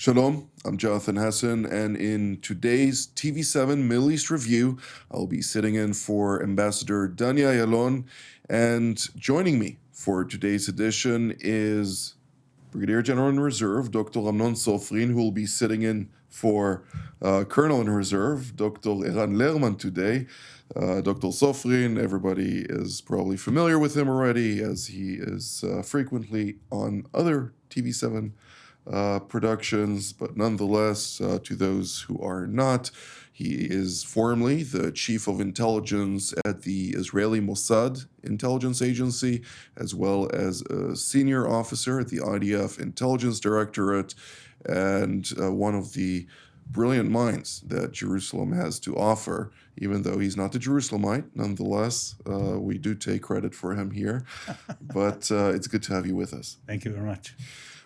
Shalom, I'm Jonathan Hessen, and in today's TV7 Middle East review, I'll be sitting in for Ambassador Danya Yalon, and joining me for today's edition is Brigadier General in Reserve, Dr. Amnon Sofrin, who will be sitting in for Colonel in Reserve, Dr. Eran Lerman today. Dr. Sofrin, everybody is probably familiar with him already, as he is frequently on other TV7 productions, but nonetheless, to those who are not, he is formerly the Chief of Intelligence at the Israeli Mossad intelligence agency, as well as a senior officer at the IDF Intelligence Directorate, and one of the brilliant minds that Jerusalem has to offer. Even though he's not a Jerusalemite, nonetheless, we do take credit for him here. But it's good to have you with us. Thank you very much.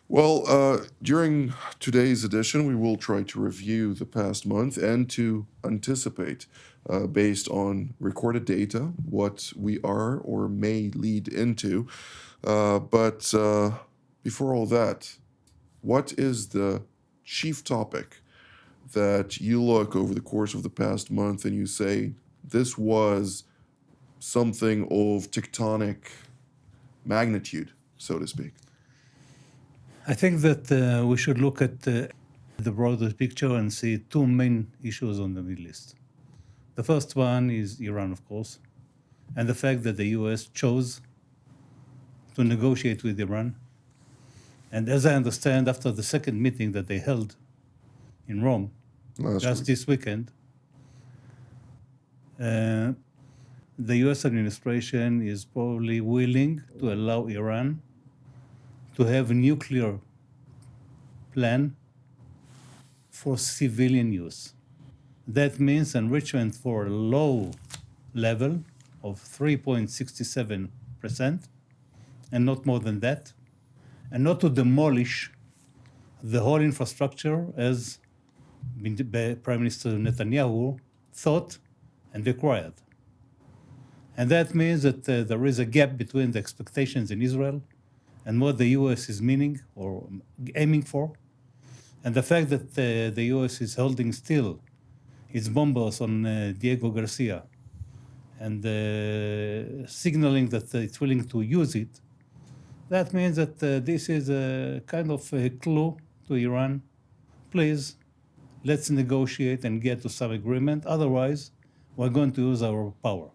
Well, during today's edition, we will try to review the past month and to anticipate, based on recorded data, what we are or may lead into. But before all that, what is the chief topic that you look over the course of the past month and you say, this was something of tectonic magnitude, so to speak? I think that we should look at the broader picture and see two main issues on the Middle East. The first one is Iran, of course, and the fact that the U.S. chose to negotiate with Iran. And as I understand, after the second meeting that they held in Rome this weekend, the U.S. administration is probably willing to allow Iran to have a nuclear plan for civilian use. That means enrichment for a low level of 3.67%, and not more than that, and not to demolish the whole infrastructure as Prime Minister Netanyahu thought and required. And that means that there is a gap between the expectations in Israel and what the U.S. is meaning or aiming for, and the fact that the U.S. is holding still its bombers on Diego Garcia and signaling that it's willing to use it, that means that this is a kind of a clue to Iran. Please, let's negotiate and get to some agreement. Otherwise, we're going to use our power.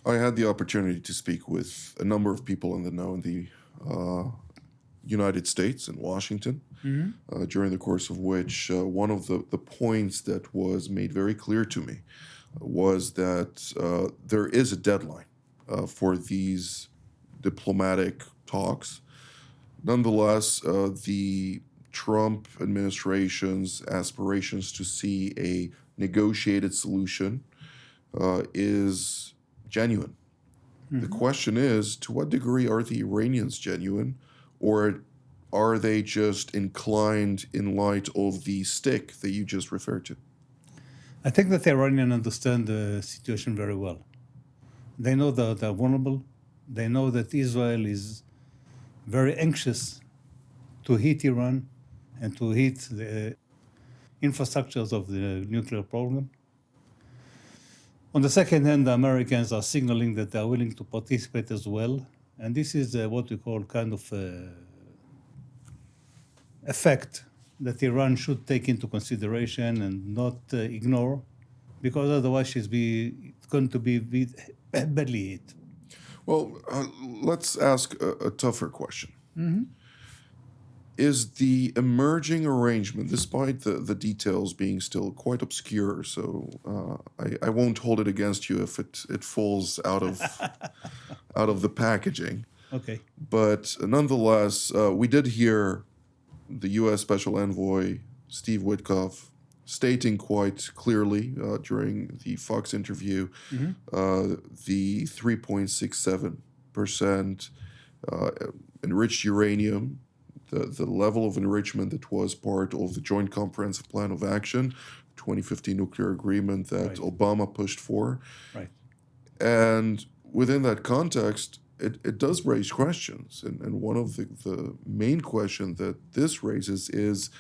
I had the opportunity to speak with a number of people in the know in the United States and Washington, during the course of which one of the points that was made very clear to me was that there is a deadline for these diplomatic talks. Nonetheless, the Trump administration's aspirations to see a negotiated solution is genuine. The question is, to what degree are the Iranians genuine, or are they just inclined in light of the stick that you just referred to? I think that the Iranians understand the situation very well. They know that they're vulnerable. They know that Israel is very anxious to hit Iran and to hit the infrastructures of the nuclear program. On the second hand, the Americans are signaling that they are willing to participate as well. And this is what we call kind of a fact that Iran should take into consideration and not ignore, because otherwise it's going to be badly hit. Well, let's ask a tougher question. Is the emerging arrangement, despite the details being still quite obscure, so I won't hold it against you if it falls out of the packaging. Okay. But nonetheless, we did hear the U.S. Special Envoy Steve Witkoff stating quite clearly during the Fox interview the 3.67% enriched uranium, the level of enrichment that was part of the Joint Comprehensive Plan of Action, 2015 nuclear agreement that Obama pushed for. Right. And within that context, it does raise questions. And one of the main questions that this raises is,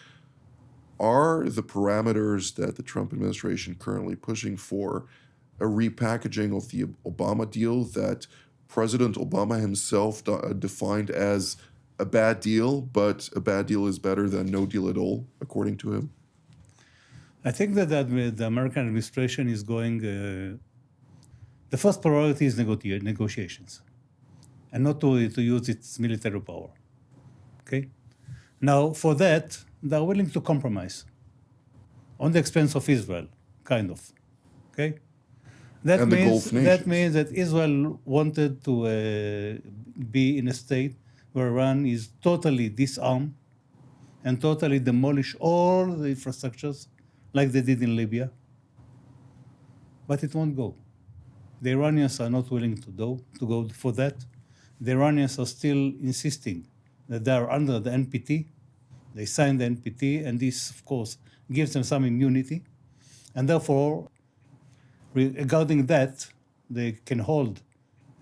are the parameters that the Trump administration currently pushing for a repackaging of the Obama deal that President Obama himself defined as a bad deal, but a bad deal is better than no deal at all, according to him? I think that the American administration is going. The first priority is negotiations, and not to use its military power. Okay. Now, for that, they're willing to compromise on the expense of Israel, kind of. Okay. That And the means Gulf nations. that means that Israel wanted to be in a state where Iran is totally disarmed and totally demolish all the infrastructures like they did in Libya. But it won't go. The Iranians are not willing to go for that. The Iranians are still insisting that they are under the NPT. They signed the NPT, and this, of course, gives them some immunity. And therefore, regarding that, they can hold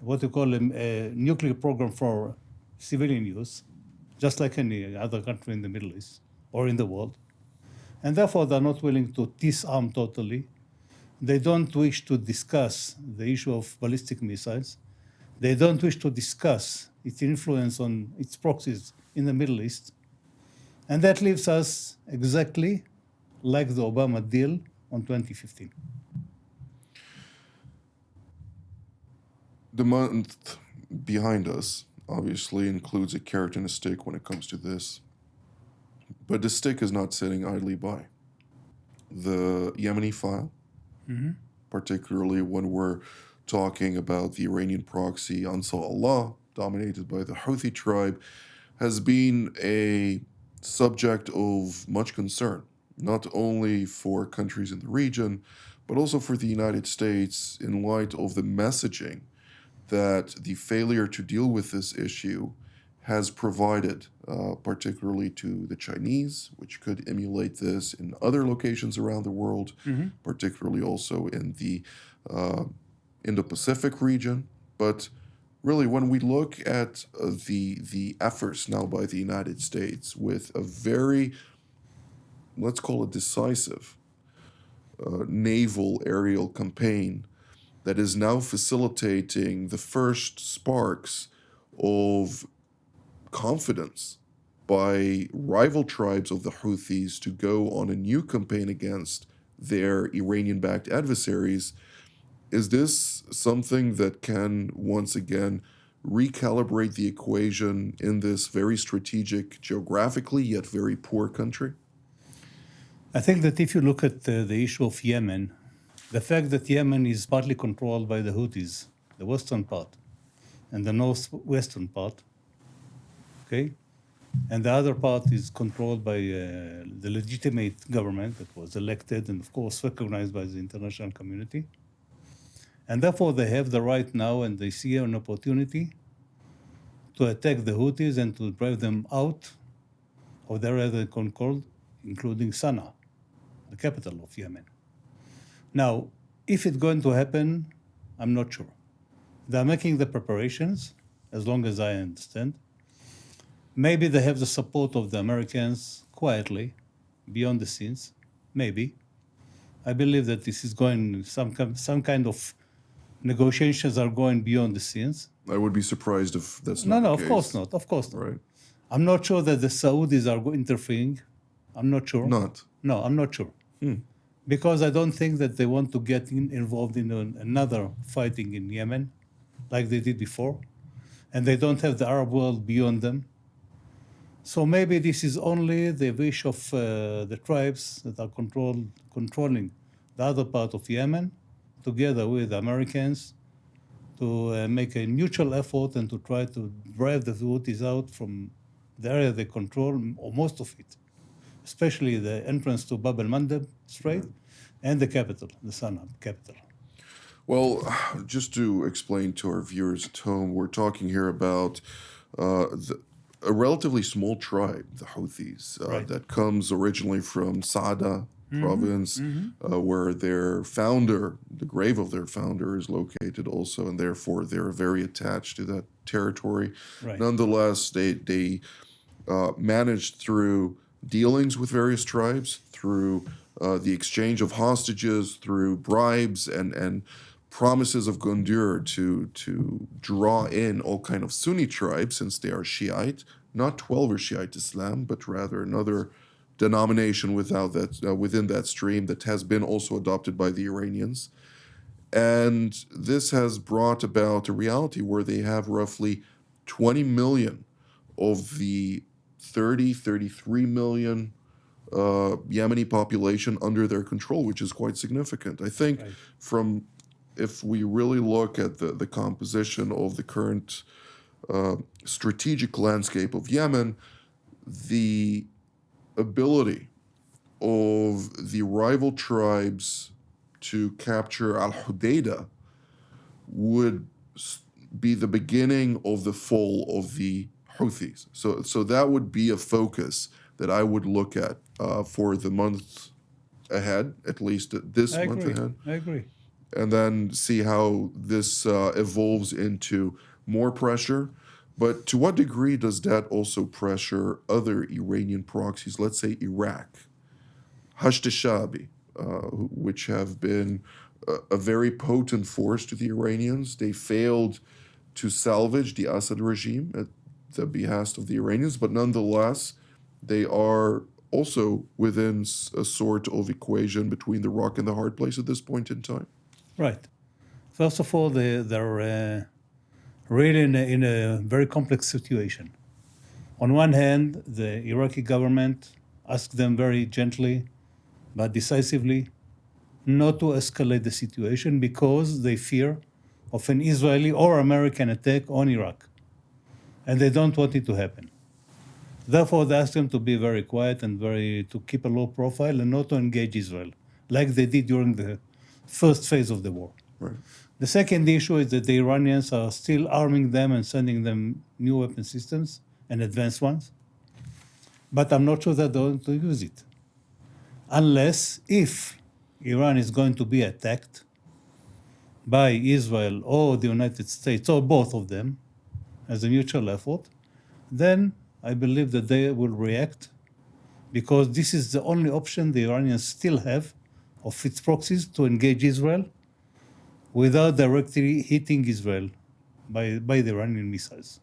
what we call a nuclear program for civilian use, just like any other country in the Middle East or in the world. And therefore, they're not willing to disarm totally. They don't wish to discuss the issue of ballistic missiles. They don't wish to discuss its influence on its proxies in the Middle East. And that leaves us exactly like the Obama deal on 2015. The month behind us obviously includes a carrot and a stick when it comes to this. But the stick is not sitting idly by. The Yemeni file, particularly when we're talking about the Iranian proxy Ansar Allah, dominated by the Houthi tribe, has been a subject of much concern, not only for countries in the region, but also for the United States in light of the messaging that the failure to deal with this issue has provided, particularly to the Chinese, which could emulate this in other locations around the world, particularly also in the Indo-Pacific region. But really, when we look at the efforts now by the United States with a very, let's call it decisive, naval aerial campaign that is now facilitating the first sparks of confidence by rival tribes of the Houthis to go on a new campaign against their Iranian-backed adversaries, is this something that can once again recalibrate the equation in this very strategic, geographically yet very poor country? I think that if you look at the issue of Yemen, the fact that Yemen is partly controlled by the Houthis, the western part, and the northwestern part, okay, and the other part is controlled by the legitimate government that was elected and, of course, recognized by the international community. And therefore, they have the right now, and they see an opportunity to attack the Houthis and to drive them out of the area they controlled, including Sana'a, the capital of Yemen. Now, if it's going to happen, I'm not sure. They're making the preparations, as long as I understand. Maybe they have the support of the Americans quietly, beyond the scenes. Maybe. I believe that this is going, some kind of negotiations are going beyond the scenes. I would be surprised if that's not No, the of course case. not. Of course not. Right. I'm not sure that the Saudis are interfering. I'm not sure. Not. No, I'm not sure. Because I don't think that they want to get involved in another fighting in Yemen like they did before. And they don't have the Arab world beyond them. So maybe this is only the wish of the tribes that are controlling the other part of Yemen, together with the Americans, to make a mutual effort and to try to drive the Houthis out from the area they control, or most of it, especially the entrance to Bab el-Mandeb Strait and the capital, the Sana'a capital. Well, just to explain to our viewers at home, we're talking here about a relatively small tribe, the Houthis, that comes originally from Saada province, where their founder, the grave of their founder, is located also, and therefore they're very attached to that territory. Right. Nonetheless, they managed through dealings with various tribes, through the exchange of hostages, through bribes and promises of Gundur to draw in all kind of Sunni tribes, since they are Shiite, not 12er Shiite Islam, but rather another denomination within that stream that has been also adopted by the Iranians. And this has brought about a reality where they have roughly 20 million of the 33 million Yemeni population under their control, which is quite significant. I think if we really look at the composition of the current strategic landscape of Yemen, the ability of the rival tribes to capture Al-Hudaydah would be the beginning of the fall of the Houthis. So that would be a focus that I would look at for the month ahead, at least this month ahead. I agree. And then see how this evolves into more pressure. But to what degree does that also pressure other Iranian proxies, let's say Iraq, Hashd al-Shabi, which have been a very potent force to the Iranians? They failed to salvage the Assad regime at the behest of the Iranians, but nonetheless, they are also within a sort of equation between the rock and the hard place at this point in time. Right. First of all, they're really in a very complex situation. On one hand, the Iraqi government asked them very gently but decisively not to escalate the situation because they fear of an Israeli or American attack on Iraq. And they don't want it to happen. Therefore, they asked them to be very quiet and to keep a low profile and not to engage Israel, like they did during the first phase of the war. Right. The second issue is that the Iranians are still arming them and sending them new weapon systems and advanced ones. But I'm not sure that they're going to use it. Unless if Iran is going to be attacked by Israel or the United States, or both of them, as a mutual effort, then I believe that they will react, because this is the only option the Iranians still have of its proxies to engage Israel without directly hitting Israel by the Iranian missiles.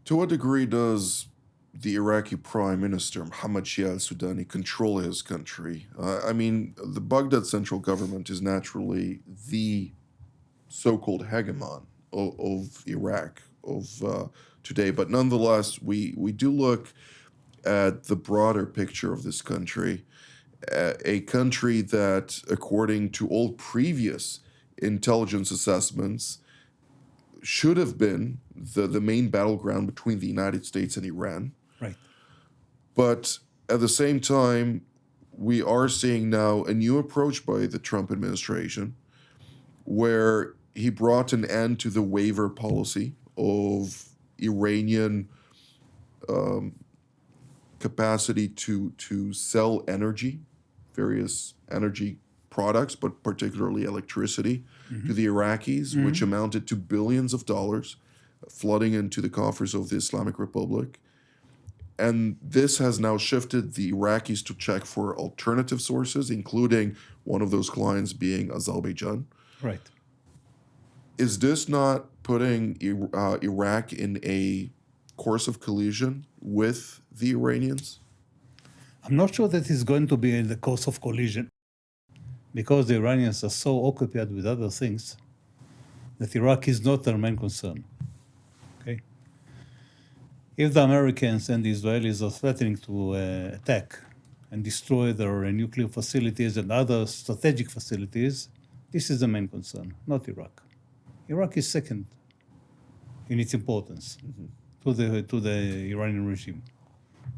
To what degree does the Iraqi Prime Minister, Mohammad Shia al-Sudani, control his country? I mean, the Baghdad central government is naturally the so-called hegemon of Iraq of today, but nonetheless, we do look at the broader picture of this country, a country that, according to all previous intelligence assessments, should have been the main battleground between the United States and Iran. Right. But at the same time, we are seeing now a new approach by the Trump administration, where he brought an end to the waiver policy of Iranian capacity to sell energy, various energy products, but particularly electricity, to the Iraqis, which amounted to billions of dollars flooding into the coffers of the Islamic Republic. And this has now shifted the Iraqis to check for alternative sources, including one of those clients being Azerbaijan. Right. Is this not putting Iraq in a course of collision with the Iranians? I'm not sure that it's going to be in the course of collision, because the Iranians are so occupied with other things that Iraq is not their main concern. Okay? If the Americans and the Israelis are threatening to attack and destroy their nuclear facilities and other strategic facilities, this is the main concern, not Iraq. Iraq is second in its importance to the Iranian regime.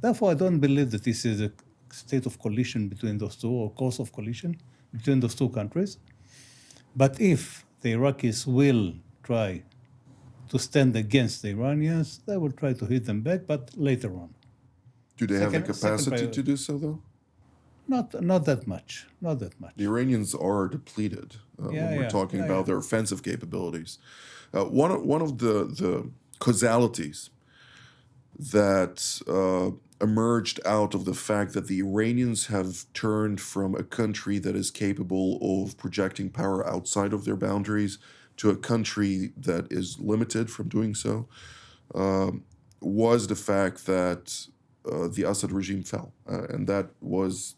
Therefore, I don't believe that this is a state of collision between those two, or course of collision between those two countries. But if the Iraqis will try to stand against the Iranians, they will try to hit them back, but later on. Do they have the capacity to do so, though? Not that much. Not that much. The Iranians are depleted when we're talking about their offensive capabilities. One of the causalities that emerged out of the fact that the Iranians have turned from a country that is capable of projecting power outside of their boundaries to a country that is limited from doing so, was the fact that the Assad regime fell. And that was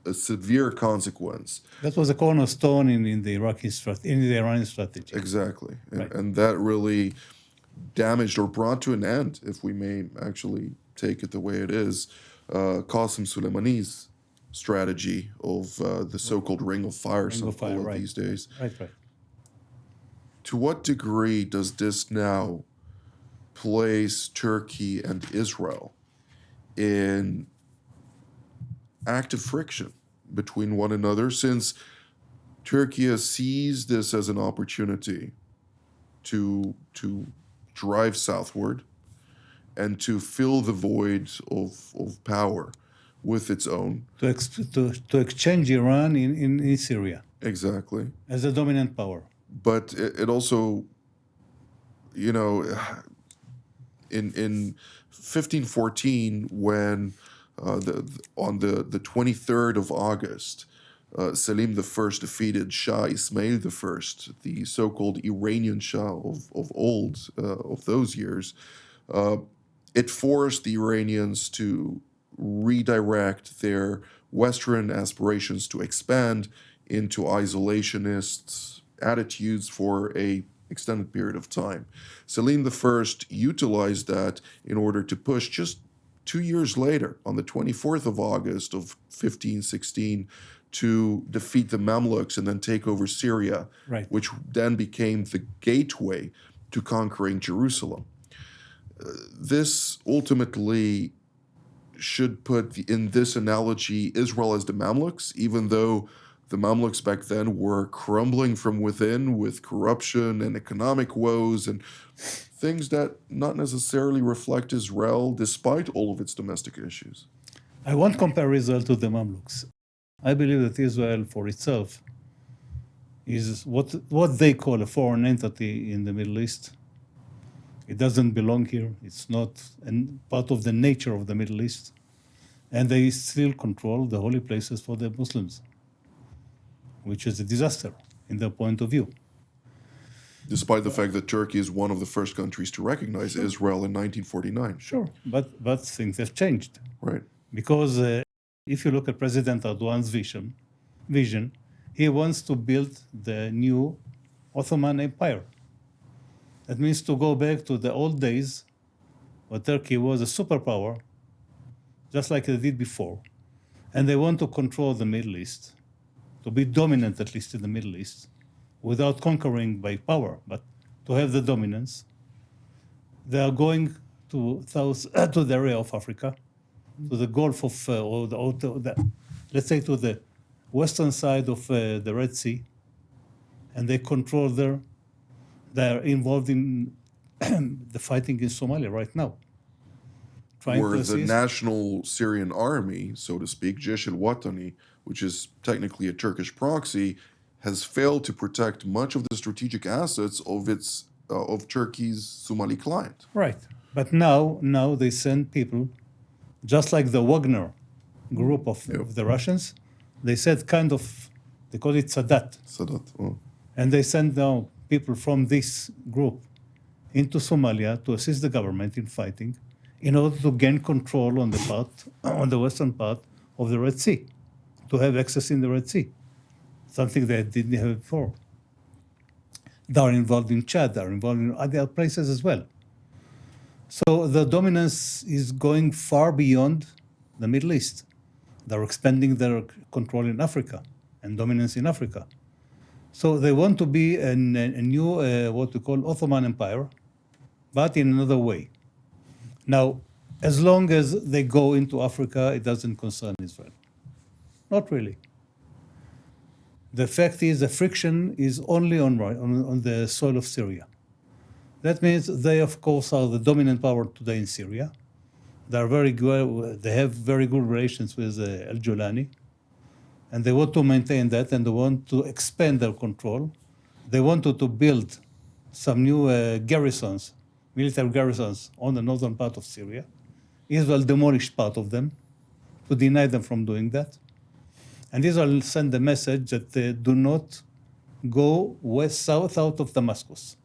a severe consequence. That was a cornerstone in the Iranian strategy. Exactly. Right. And that really damaged or brought to an end, if we may actually take it the way it is, Qasem Soleimani's strategy of the so-called Ring of Fire, some call it right. these days. Right. To what degree does this now place Turkey and Israel in active friction between one another, since Turkey sees this as an opportunity to drive southward and to fill the void of power with its own. To exchange Iran in Syria. Exactly. As a dominant power. But it also, you know, in 1514, when on the 23rd of August, Selim I defeated Shah Ismail I, the so-called Iranian Shah of old, of those years. It forced the Iranians to redirect their Western aspirations to expand into isolationist attitudes for a extended period of time. Selim I utilized that in order to push just 2 years later, on the 24th of August of 1516, to defeat the Mamluks and then take over Syria, right, which then became the gateway to conquering Jerusalem. This ultimately should put, in this analogy, Israel as the Mamluks, even though the Mamluks back then were crumbling from within with corruption and economic woes and things that not necessarily reflect Israel despite all of its domestic issues. I won't compare Israel to the Mamluks. I believe that Israel for itself is what they call a foreign entity in the Middle East. It doesn't belong here. It's not part of the nature of the Middle East. And they still control the holy places for the Muslims, which is a disaster in their point of view. Despite the fact that Turkey is one of the first countries to recognize Sure. Israel in 1949. Sure, but things have changed. Right. Because if you look at President Erdogan's vision, he wants to build the new Ottoman Empire. That means to go back to the old days where Turkey was a superpower, just like they did before. And they want to control the Middle East, to be dominant at least in the Middle East, without conquering by power, but to have the dominance. They are going to the area of Africa, to the Gulf of, let's say to the western side of the Red Sea, and they control there. They are involved in the fighting in Somalia right now. Where the national Syrian army, so to speak, Jaish al-Watani, which is technically a Turkish proxy, has failed to protect much of the strategic assets of Turkey's Somali client. Right. But now they send people, just like the Wagner group of the Russians, they call it Sadat. Sadat. Oh. And they send now people from this group into Somalia to assist the government in fighting in order to gain control on the western part of the Red Sea, to have access in the Red Sea, something they didn't have before. They are involved in Chad, they are involved in other places as well. So the dominance is going far beyond the Middle East. They're expanding their control in Africa and dominance in Africa. So they want to be a new, what we call Ottoman Empire, but in another way. Now, as long as they go into Africa, it doesn't concern Israel. Not really. The fact is the friction is only on the soil of Syria. That means they, of course, are the dominant power today in Syria. They are very good. They have very good relations with al-Julani. And they want to maintain that, and they want to expand their control. They wanted to build some new garrisons, military garrisons, on the northern part of Syria. Israel demolished part of them to deny them from doing that. And Israel sent the message that they do not go south out of Damascus.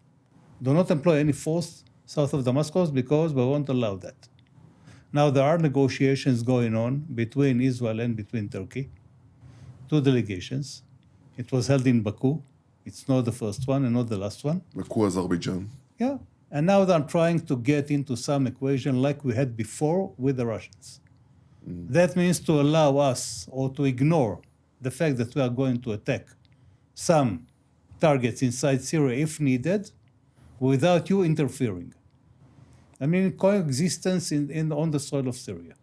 Do not employ any force south of Damascus because we won't allow that. Now there are negotiations going on between Israel and between Turkey, two delegations. It was held in Baku. It's not the first one and not the last one. Baku, Azerbaijan. Yeah. And now they're trying to get into some equation like we had before with the Russians. That means to allow us or to ignore the fact that we are going to attack some targets inside Syria if needed without you interfering. I mean, coexistence on the soil of Syria.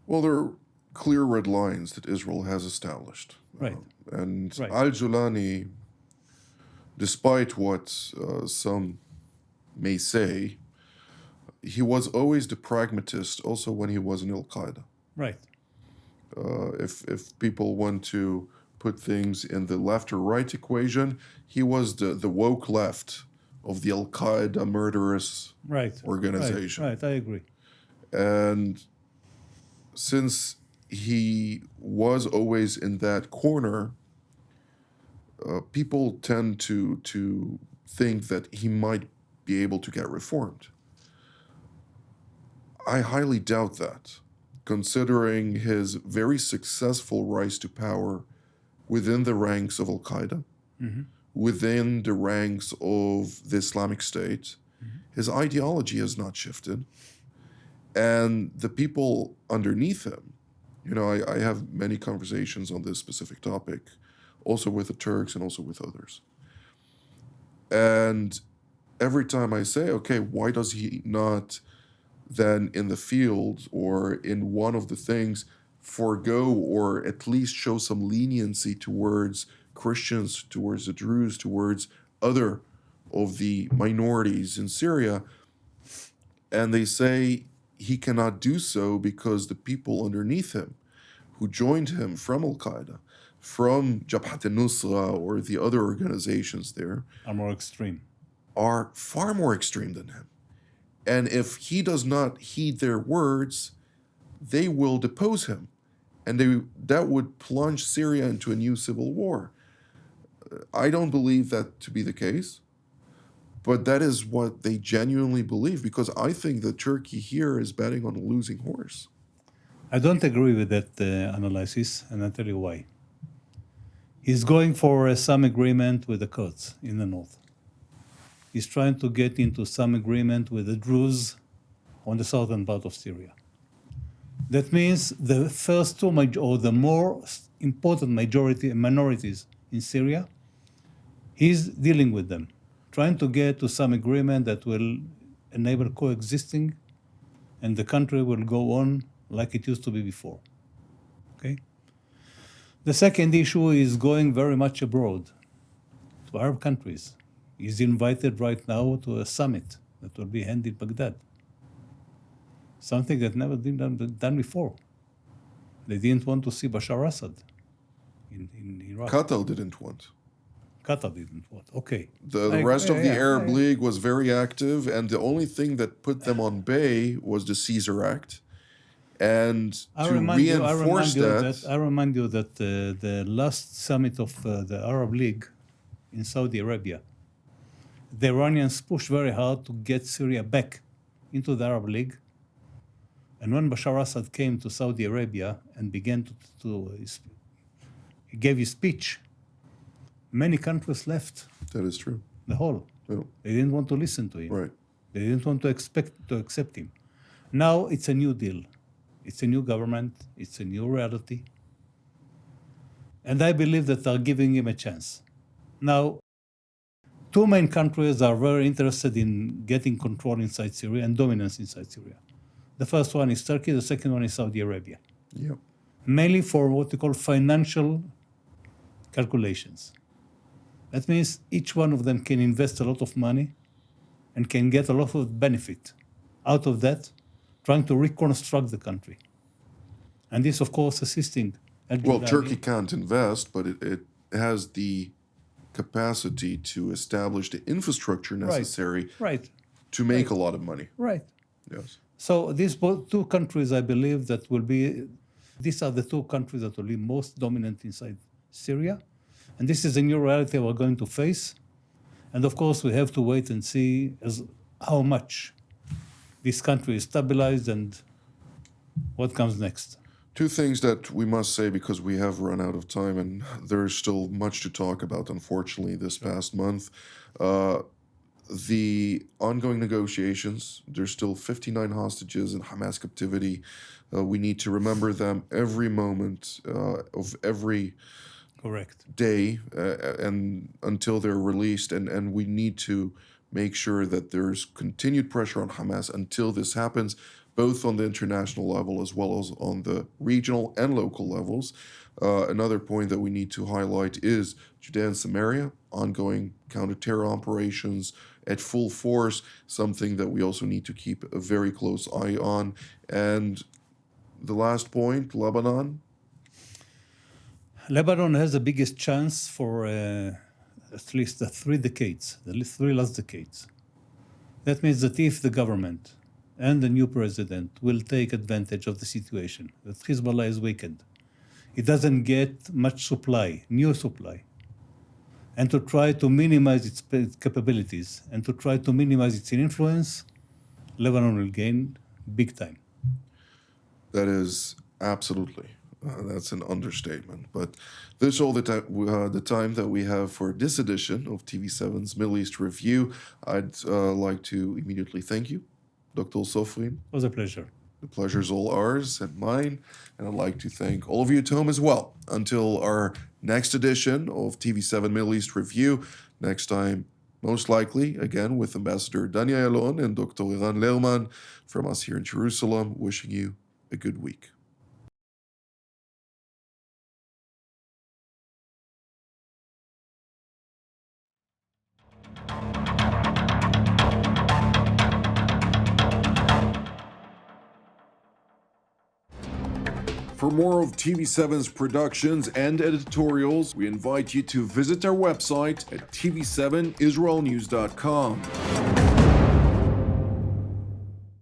Well, there are clear red lines that Israel has established. Right. And Right. Al-Julani, despite what some may say, he was always the pragmatist also when he was in Al-Qaeda. Right. If people want to put things in the left or right equation, he was the woke left of the Al-Qaeda murderous Right. organization. Right. I agree. And since he was always in that corner, people tend to think that he might be able to get reformed. I highly doubt that, considering his very successful rise to power within the ranks of Al-Qaeda, within the ranks of the Islamic State. His ideology has not shifted. And the people underneath him, I have many conversations on this specific topic, also with the Turks and also with others. And every time I say, okay, why does he not then in the field or in one of the things forego or at least show some leniency towards Christians, towards the Druze, towards other of the minorities in Syria? And they say he cannot do so because the people underneath him who joined him from Al-Qaeda, from Jabhat al-Nusra or the other organizations there, Are more extreme. are far more extreme than him. And if he does not heed their words, they will depose him. And that would plunge Syria into a new civil war. I don't believe that to be the case, but that is what they genuinely believe, because I think that Turkey here is betting on a losing horse. I don't agree with that analysis, and I'll tell you why. He's going for some agreement with the Kurds in the north. He's trying to get into some agreement with the Druze on the southern part of Syria. That means the first two, or the more important minorities in Syria, he's dealing with them, trying to get to some agreement that will enable coexisting, and the country will go on like it used to be before. Okay? The second issue is going very much abroad to Arab countries. He's invited right now to a summit that will be held in Baghdad. Something that never been done before. They didn't want to see Bashar Assad in Iraq. Qatar didn't want. Qatar didn't want. Okay. The rest of the Arab League was very active, and the only thing that put them on bay was the Caesar Act. And I to remind reinforce I remind you that the last summit of the Arab League in Saudi Arabia, the Iranians pushed very hard to get Syria back into the Arab League. And when Bashar Assad came to Saudi Arabia and began he gave his speech, many countries left that is true. the whole. Yeah. They didn't want to listen to him. Right. They didn't want to accept him. Now it's a new deal. It's a new government. It's a new reality. And I believe that they're giving him a chance. Now, two main countries are very interested in getting control inside Syria and dominance inside Syria. The first one is Turkey. The second one is Saudi Arabia. Yep. Mainly for what we call financial calculations. That means each one of them can invest a lot of money and can get a lot of benefit out of that, trying to reconstruct the country. And this, of course, assisting. Well, Turkey can't invest, but it has the capacity to establish the infrastructure necessary Right. to make a lot of money. Right. Yes. So these both two countries, I believe, these are the two countries that will be most dominant inside Syria. And this is a new reality we're going to face. And of course, we have to wait and see how much this country is stabilized and what comes next. Two things that we must say because we have run out of time and there's still much to talk about, unfortunately, this past month. The ongoing negotiations, there's still 59 hostages in Hamas captivity. We need to remember them every moment of every Correct. day and until they're released. And we need to make sure that there's continued pressure on Hamas until this happens, both on the international level as well as on the regional and local levels. Another point that we need to highlight is Judea and Samaria, ongoing counter-terror operations at full force, something that we also need to keep a very close eye on. And the last point, Lebanon. Lebanon has the biggest chance for at least the 3 decades, the 3 last decades. That means that if the government and the new president will take advantage of the situation, that Hezbollah is weakened, it doesn't get much supply, new supply, and to try to minimize its capabilities and to try to minimize its influence, Lebanon will gain big time. That is absolutely. That's an understatement. But this is all the time that we have for this edition of TV7's Middle East Review. I'd like to immediately thank you, Dr. Sofrin. It was a pleasure. The pleasure is all ours and mine. And I'd like to thank all of you at home as well. Until our next edition of TV7 Middle East Review, next time, most likely, again, with Ambassador Danya Yalon and Dr. Iran Lerman from us here in Jerusalem, wishing you a good week. For more of TV7's productions and editorials, we invite you to visit our website at TV7israelnews.com.